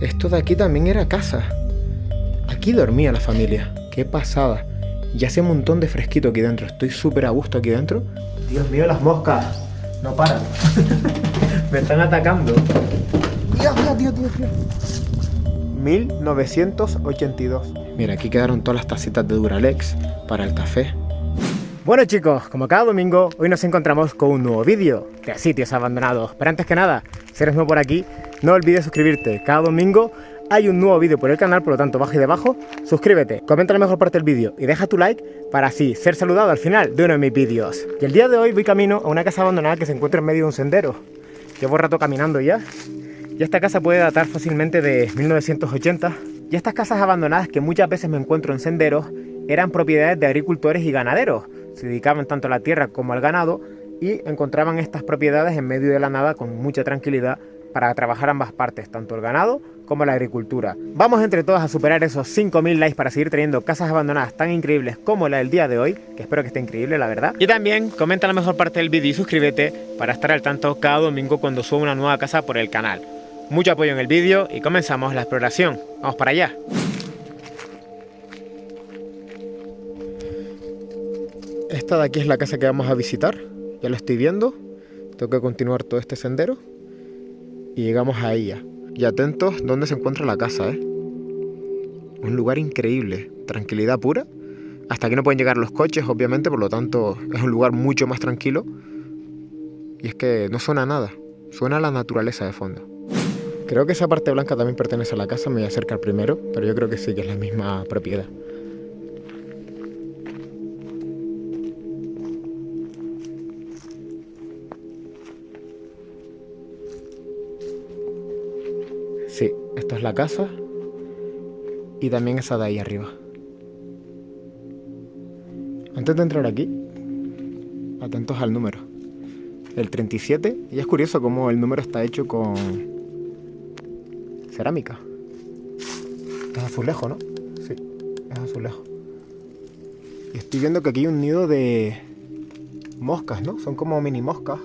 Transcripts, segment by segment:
Esto de aquí también era casa. Aquí dormía la familia. Qué pasada. Y hace un montón de fresquito aquí dentro. Estoy súper a gusto aquí dentro. Dios mío, las moscas. No paran. Me están atacando. Dios. 1982. Mira, aquí quedaron todas las tacitas de Duralex para el café. Bueno chicos, como cada domingo, hoy nos encontramos con un nuevo vídeo de sitios abandonados. Pero antes que nada, si eres nuevo por aquí, no olvides suscribirte. Cada domingo hay un nuevo vídeo por el canal, por lo tanto, abajo y debajo, suscríbete, comenta la mejor parte del vídeo y deja tu like para así ser saludado al final de uno de mis vídeos. Y el día de hoy voy camino a una casa abandonada que se encuentra en medio de un sendero. Llevo rato caminando ya. Y esta casa puede datar fácilmente de 1980. Y estas casas abandonadas que muchas veces me encuentro en senderos eran propiedades de agricultores y ganaderos. Se dedicaban tanto a la tierra como al ganado y encontraban estas propiedades en medio de la nada con mucha tranquilidad para trabajar ambas partes, tanto el ganado como la agricultura. Vamos entre todos a superar esos 5000 likes para seguir teniendo casas abandonadas tan increíbles como la del día de hoy, que espero que esté increíble, la verdad. Y también comenta la mejor parte del vídeo y suscríbete para estar al tanto cada domingo cuando suba una nueva casa por el canal. Mucho apoyo en el vídeo y comenzamos la exploración. ¡Vamos para allá! Esta de aquí es la casa que vamos a visitar. Ya la estoy viendo. Tengo que continuar todo este sendero. Y llegamos a ella. Y atentos dónde se encuentra la casa, ¿eh? Un lugar increíble. Tranquilidad pura. Hasta aquí no pueden llegar los coches, obviamente. Por lo tanto, es un lugar mucho más tranquilo. Y es que no suena nada. Suena la naturaleza de fondo. Creo que esa parte blanca también pertenece a la casa. Me voy a acercar primero. Pero yo creo que sí, que es la misma propiedad. Sí, esta es la casa y también esa de ahí arriba. Antes de entrar aquí, atentos al número. El 37, y es curioso cómo el número está hecho con cerámica. Esto es azulejo, ¿no? Sí, es azulejo. Y estoy viendo que aquí hay un nido de moscas, ¿no? Son como mini moscas.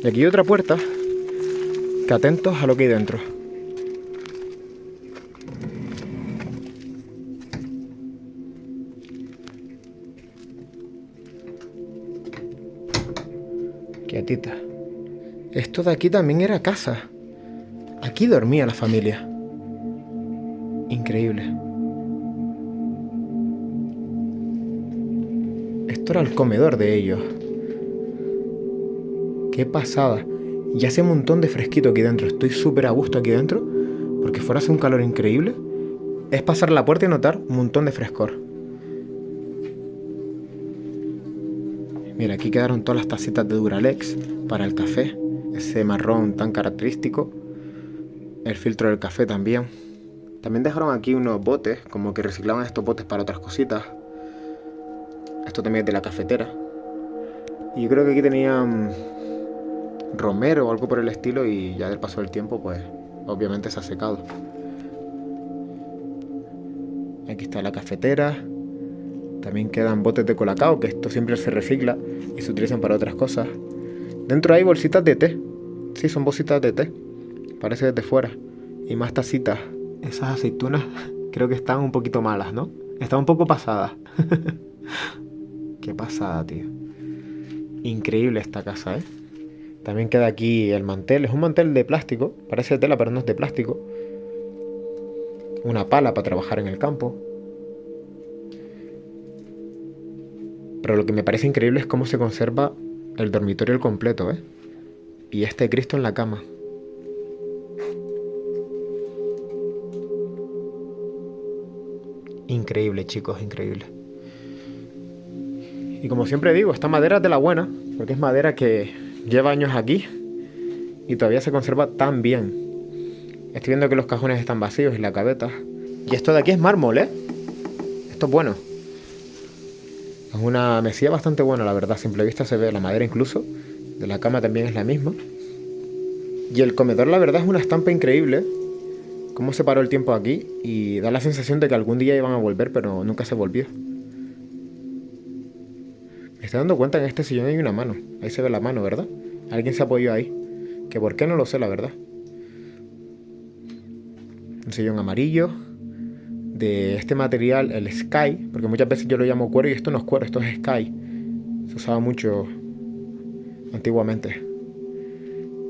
Y aquí hay otra puerta. Que atentos a lo que hay dentro. Quietita. Esto de aquí también era casa. Aquí dormía la familia. Increíble. Esto era el comedor de ellos. Qué pasada. Y hace un montón de fresquito aquí dentro. Estoy súper a gusto aquí dentro. Porque fuera hace un calor increíble. Es pasar la puerta y notar un montón de frescor. Mira, aquí quedaron todas las tacitas de Duralex para el café. Ese marrón tan característico. El filtro del café también. También dejaron aquí unos botes. Como que reciclaban estos botes para otras cositas. Esto también es de la cafetera. Y yo creo que aquí tenían romero o algo por el estilo, y ya del paso del tiempo pues obviamente se ha secado. Aquí está la cafetera. También quedan botes de colacao, que esto siempre se recicla y se utilizan para otras cosas. Dentro hay bolsitas de té. Sí, son bolsitas de té. Parece desde fuera. Y más tacitas. Esas aceitunas creo que están un poquito malas, ¿no? Están un poco pasadas. Qué pasada, tío. Increíble esta casa, ¿eh? También queda aquí el mantel. Es un mantel de plástico. Parece de tela, pero no es de plástico. Una pala para trabajar en el campo. Pero lo que me parece increíble es cómo se conserva el dormitorio al completo, ¿eh? Y este Cristo en la cama. Increíble, chicos, increíble. Y como siempre digo, esta madera es de la buena, porque es madera que lleva años aquí y todavía se conserva tan bien. Estoy viendo que los cajones están vacíos y la gaveta. Y esto de aquí es mármol, ¿eh? Esto es bueno. Es una mesilla bastante buena, la verdad. A simple vista se ve la madera incluso. De la cama también es la misma. Y el comedor, la verdad, es una estampa increíble. Cómo se paró el tiempo aquí y da la sensación de que algún día iban a volver, pero nunca se volvió. Me estoy dando cuenta que en este sillón hay una mano. Ahí se ve la mano, ¿verdad? Alguien se apoyó ahí. Que por qué no lo sé, la verdad. Un sillón amarillo de este material, el Sky, porque muchas veces yo lo llamo cuero y esto no es cuero, esto es Sky. Se usaba mucho antiguamente.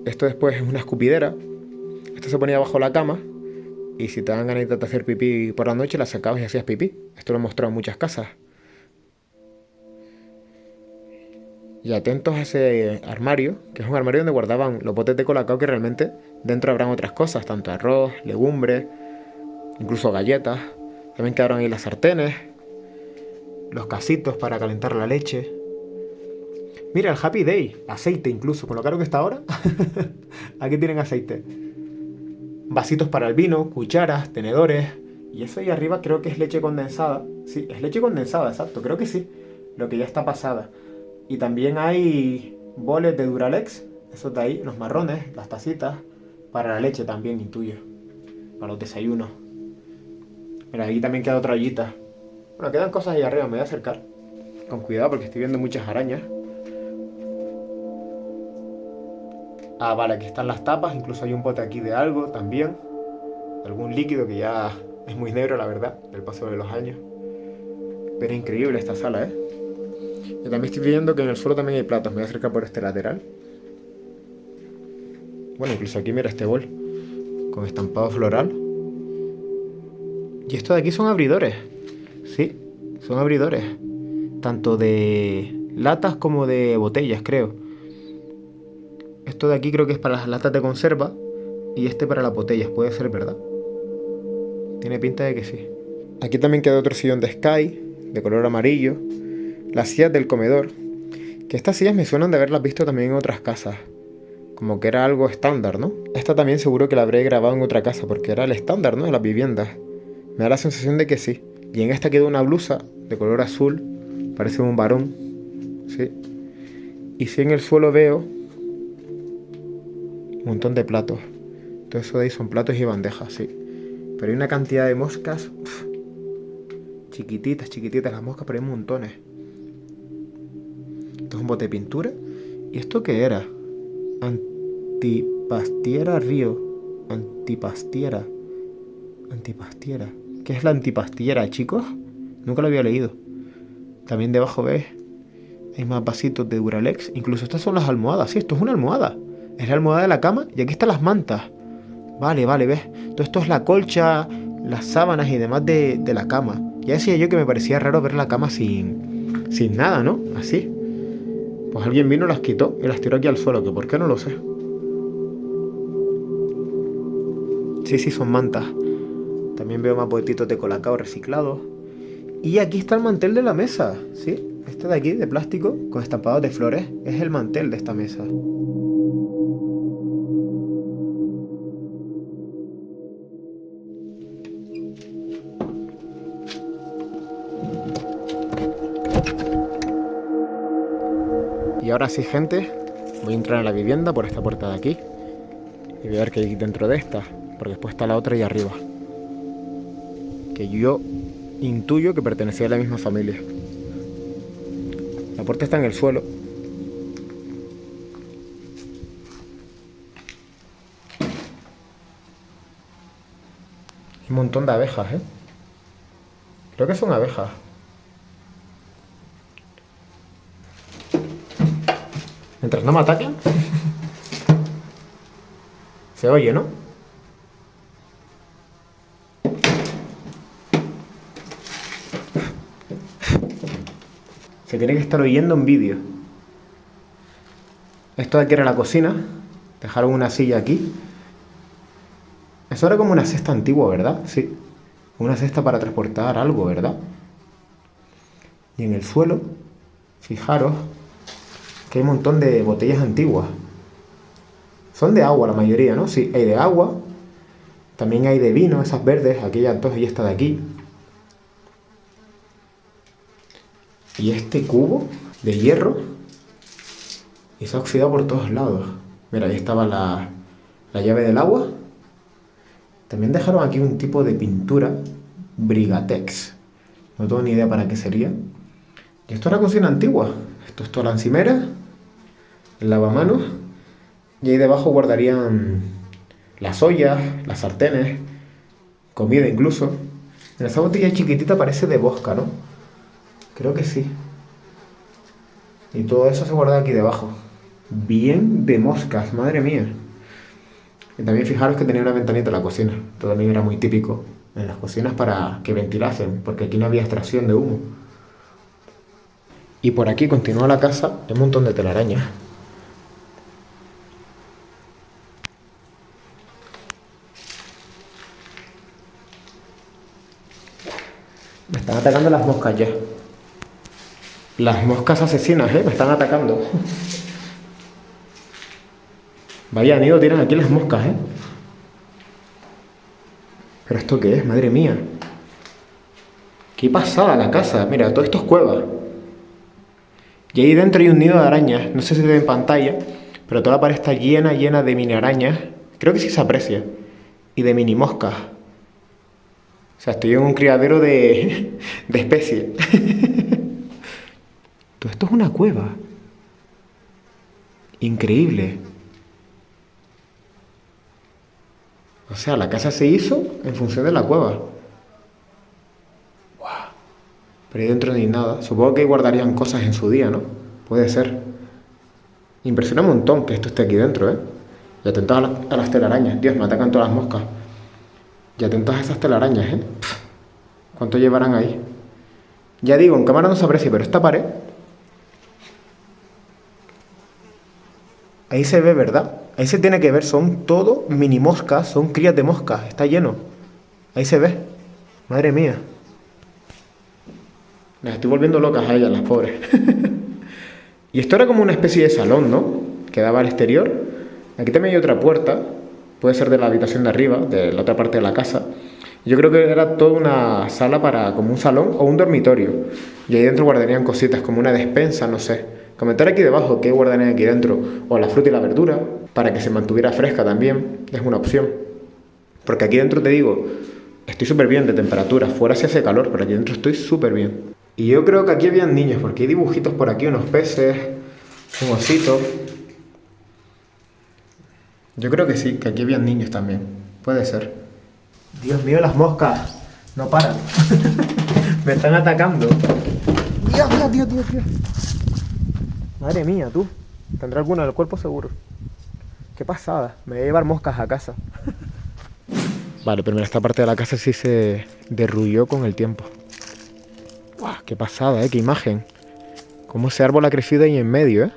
Esto después es una escupidera. Esto se ponía bajo la cama y si te dan ganas de hacer pipí por la noche, la sacabas y hacías pipí. Esto lo he mostrado en muchas casas. Y atentos a ese armario, que es un armario donde guardaban los botes de colacao, que realmente dentro habrán otras cosas, tanto arroz, legumbres, incluso galletas. También quedaron ahí las sartenes, los casitos para calentar la leche. Mira, el Happy Day, aceite incluso, con lo caro que está ahora. Aquí tienen aceite. Vasitos para el vino, cucharas, tenedores. Y eso ahí arriba creo que es leche condensada. Sí, es leche condensada, exacto, creo que sí. Lo que ya está pasada. Y también hay boles de Duralex, esos de ahí, los marrones, las tacitas. Para la leche también, intuyo. Para los desayunos. Mira, aquí también queda otra ollita. Bueno, quedan cosas ahí arriba, me voy a acercar. Con cuidado porque estoy viendo muchas arañas. Ah, vale, aquí están las tapas, incluso hay un bote aquí de algo también. Algún líquido que ya es muy negro, la verdad, del paso de los años. Pero increíble esta sala, ¿eh? Yo también estoy viendo que en el suelo también hay platos. Me voy a acercar por este lateral. Bueno, incluso aquí mira este bol con estampado floral. Y esto de aquí son abridores. Sí, son abridores. Tanto de latas como de botellas, creo. Esto de aquí creo que es para las latas de conserva. Y este para las botellas, puede ser, ¿verdad? Tiene pinta de que sí. Aquí también queda otro sillón de Sky, de color amarillo. Las sillas del comedor. Que estas sillas me suenan de haberlas visto también en otras casas. Como que era algo estándar, ¿no? Esta también seguro que la habré grabado en otra casa, porque era el estándar, ¿no? De las viviendas. Me da la sensación de que sí. Y en esta queda una blusa de color azul. Parece un varón. Sí. Y sí, en el suelo veo un montón de platos. Todo eso de ahí son platos y bandejas, sí. Pero hay una cantidad de moscas. Uf, chiquititas, chiquititas las moscas, pero hay montones. Esto es un bote de pintura. ¿Y esto qué era? Antipastiera Río. Antipastiera. Antipastiera. ¿Qué es la antipastiera, chicos? Nunca lo había leído. También debajo ves, hay más vasitos de Duralex. Incluso estas son las almohadas. Sí, esto es una almohada. Es la almohada de la cama y aquí están las mantas. Vale, vale, ves. Todo esto es la colcha, las sábanas y demás de la cama. Ya decía yo que me parecía raro ver la cama sin nada, ¿no? Así. Pues alguien vino, las quitó y las tiró aquí al suelo, que por qué no lo sé. Sí, son mantas. También veo más boletitos de colacao reciclados. Y aquí está el mantel de la mesa, ¿sí? Este de aquí, de plástico, con estampados de flores, es el mantel de esta mesa. Y ahora sí, gente, voy a entrar a la vivienda por esta puerta de aquí y voy a ver qué hay dentro de esta, porque después está la otra ahí arriba, que yo intuyo que pertenecía a la misma familia. La puerta está en el suelo. Hay un montón de abejas, ¿eh? Creo que son abejas. Mientras no me ataquen. Se oye, ¿no? Se tiene que estar oyendo en vídeo. Esto de aquí era la cocina. Dejaron una silla aquí. Eso era como una cesta antigua, ¿verdad? Sí. Una cesta para transportar algo, ¿verdad? Y en el suelo, fijaros que hay un montón de botellas antiguas. Son de agua la mayoría, ¿no? Sí, hay de agua. También hay de vino, esas verdes, aquellas dos y esta de aquí. Y este cubo de hierro. Y se ha oxidado por todos lados. Mira, ahí estaba la llave del agua. También dejaron aquí un tipo de pintura. Brigatex. No tengo ni idea para qué sería. Y esto es la cocina antigua. Esto es toda la encimera. El lavamanos. Y ahí debajo guardarían las ollas, las sartenes. comida incluso. En esa botella chiquitita parece de vodka, ¿no? Creo que sí. Y todo eso se guarda aquí debajo. Bien de moscas, madre mía. Y también fijaros que tenía una ventanita en la cocina. Esto también era muy típico en las cocinas para que ventilasen, porque aquí no había extracción de humo. Y por aquí continúa la casa, hay un montón de telarañas. Me están atacando las moscas ya. Las moscas asesinas, me están atacando. Vaya nido tienen aquí las moscas, ¿Pero esto qué es? Madre mía. Qué pasada la casa. Mira, todo esto es cueva. Y ahí dentro hay un nido de arañas. No sé si se ve en pantalla, pero toda la pared está llena de mini arañas. Creo que sí se aprecia. Y de mini moscas. O sea, estoy en un criadero de especies. Todo esto es una cueva. Increíble. O sea, la casa se hizo en función de la cueva. ¡Wow! Pero ahí dentro no hay nada. Supongo que guardarían cosas en su día, ¿no? Puede ser. Impresiona un montón que esto esté aquí dentro, Y atentos a las telarañas. Dios, me atacan todas las moscas. Y atentos a esas telarañas, ¿Cuánto llevarán ahí? Ya digo, en cámara no se aprecia, pero esta pared... Ahí se ve, ¿verdad? Ahí se tiene que ver, son todo mini moscas, son crías de moscas, está lleno. Ahí se ve. Madre mía. Las estoy volviendo locas a ellas, las pobres. Y esto era como una especie de salón, ¿no? Que daba al exterior. Aquí también hay otra puerta. Puede ser de la habitación de arriba, de la otra parte de la casa. Yo creo que era toda una sala para como un salón o un dormitorio. Y ahí dentro guardarían cositas como una despensa, no sé. Comentar aquí debajo qué guardarían aquí dentro. O la fruta y la verdura, para que se mantuviera fresca también. Es una opción. Porque aquí dentro te digo, estoy súper bien de temperatura. Fuera se hace calor, pero aquí dentro estoy súper bien. Y yo creo que aquí habían niños, porque hay dibujitos por aquí, unos peces, un osito. Yo creo que sí, que aquí habían niños también. Puede ser. Dios mío, las moscas no paran. Me están atacando. Dios. Madre mía, tú. Tendrá alguna en el cuerpo seguro. Qué pasada. Me voy a llevar moscas a casa. Vale, pero esta parte de la casa sí se derrulló con el tiempo. ¡Guau! Qué pasada, qué imagen. Cómo ese árbol ha crecido ahí en medio,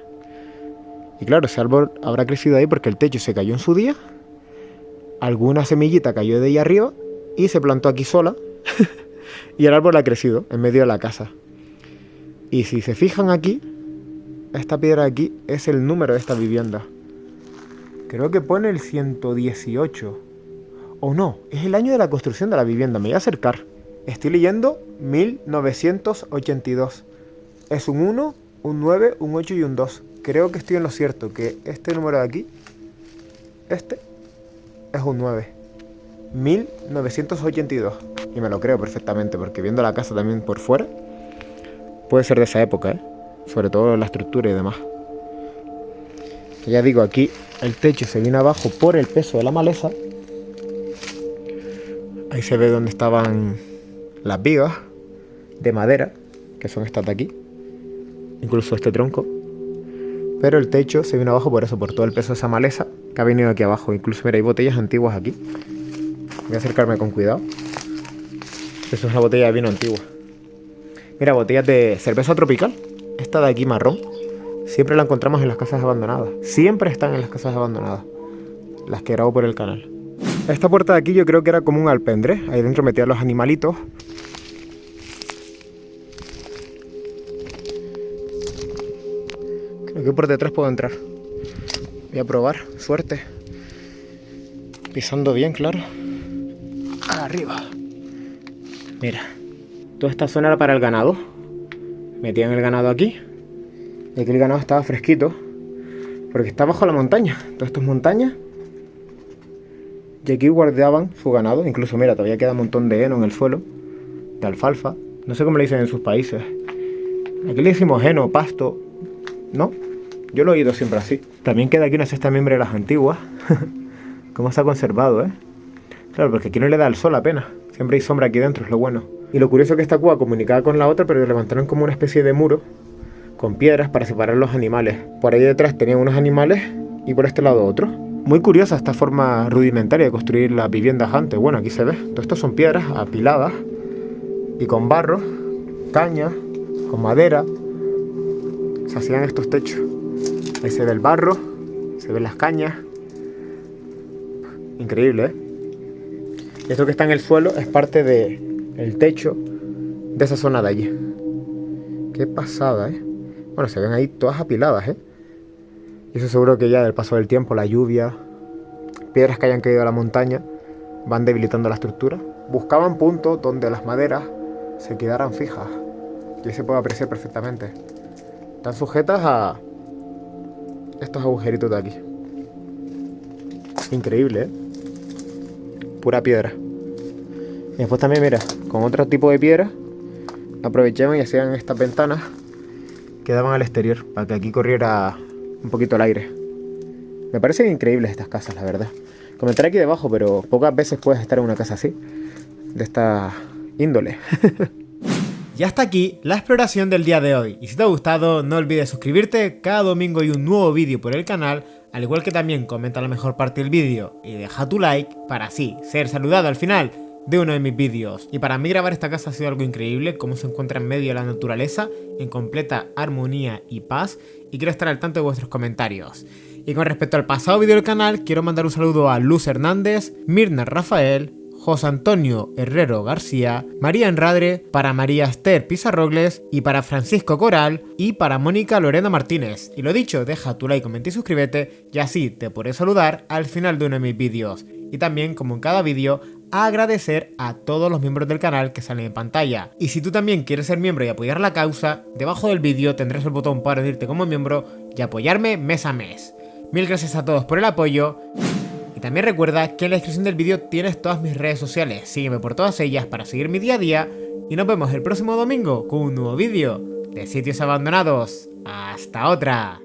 Y claro, ese árbol habrá crecido ahí porque el techo se cayó en su día. Alguna semillita cayó de ahí arriba y se plantó aquí sola. Y el árbol ha crecido en medio de la casa. Y si se fijan aquí, esta piedra de aquí es el número de esta vivienda. Creo que pone el 118. O no, es el año de la construcción de la vivienda. Me voy a acercar. Estoy leyendo 1982. Es un 1, un 9, un 8 y un 2. Creo que estoy en lo cierto, que este número de aquí, este, es un 9. 1982. Y me lo creo perfectamente, porque viendo la casa también por fuera, puede ser de esa época, sobre todo la estructura y demás. Que ya digo, aquí el techo se viene abajo por el peso de la maleza. Ahí se ve donde estaban las vigas de madera, que son estas de aquí, incluso este tronco. Pero el techo se vino abajo por eso, por todo el peso de esa maleza que ha venido aquí abajo. Incluso, mira, hay botellas antiguas aquí. Voy a acercarme con cuidado. Esto es una botella de vino antigua. Mira, botellas de cerveza tropical. Esta de aquí marrón. Siempre la encontramos en las casas abandonadas. Siempre están en las casas abandonadas. Las que grabo por el canal. Esta puerta de aquí yo creo que era como un alpendre. Ahí dentro metían los animalitos. Creo que por detrás puedo entrar. Voy a probar. Suerte. Pisando bien, claro. Arriba. Mira. Toda esta zona era para el ganado. Metían el ganado aquí. Y aquí el ganado estaba fresquito. Porque está bajo la montaña. Todo esto es montaña. Y aquí guardaban su ganado. Incluso, mira, todavía queda un montón de heno en el suelo. De alfalfa. No sé cómo le dicen en sus países. Aquí le decimos heno, pasto. ¿No? Yo lo he oído siempre así. También queda aquí una cesta de mimbres de las antiguas. Cómo está conservado, Claro, porque aquí no le da el sol apenas. Siempre hay sombra aquí dentro, es lo bueno. Y lo curioso es que esta cueva comunicaba con la otra, pero levantaron como una especie de muro con piedras para separar los animales. Por ahí detrás tenían unos animales y por este lado otros. Muy curiosa esta forma rudimentaria de construir las viviendas antes. Bueno, aquí se ve. Todo esto son piedras apiladas y con barro, caña, con madera. Se hacían estos techos. Ahí se ve el barro, se ven las cañas. Increíble, ¿eh? Esto que está en el suelo es parte del techo de esa zona de allí. Qué pasada, ¿eh? Bueno, se ven ahí todas apiladas, ¿eh? Y eso seguro que ya del paso del tiempo, la lluvia, piedras que hayan caído a la montaña, van debilitando la estructura. Buscaban puntos donde las maderas se quedaran fijas. Y ahí se puede apreciar perfectamente. Están sujetas a estos agujeritos de aquí. Increíble, ¿eh? Pura piedra. Y después también, mira, con otro tipo de piedra aprovechaban y hacían estas ventanas que daban al exterior para que aquí corriera un poquito el aire. Me parecen increíbles estas casas, la verdad. Comentaré aquí debajo, pero pocas veces puedes estar en una casa así, de esta índole. Y hasta aquí la exploración del día de hoy. Y si te ha gustado, no olvides suscribirte. Cada domingo hay un nuevo vídeo por el canal, al igual que también comenta la mejor parte del vídeo y deja tu like para así ser saludado al final de uno de mis vídeos. Y para mí grabar esta casa ha sido algo increíble, cómo se encuentra en medio de la naturaleza, en completa armonía y paz, y quiero estar al tanto de vuestros comentarios. Y con respecto al pasado vídeo del canal, quiero mandar un saludo a Luz Hernández, Mirna Rafael, José Antonio Herrero García, María Enradre, para María Esther Pizarrogles y para Francisco Coral y para Mónica Lorena Martínez. Y lo dicho, deja tu like, comenta y suscríbete y así te podré saludar al final de uno de mis vídeos. Y también, como en cada vídeo, agradecer a todos los miembros del canal que salen en pantalla. Y si tú también quieres ser miembro y apoyar la causa, debajo del vídeo tendrás el botón para unirte como miembro y apoyarme mes a mes. Mil gracias a todos por el apoyo. También recuerda que en la descripción del vídeo tienes todas mis redes sociales, sígueme por todas ellas para seguir mi día a día y nos vemos el próximo domingo con un nuevo vídeo de Sitios Abandonados. ¡Hasta otra!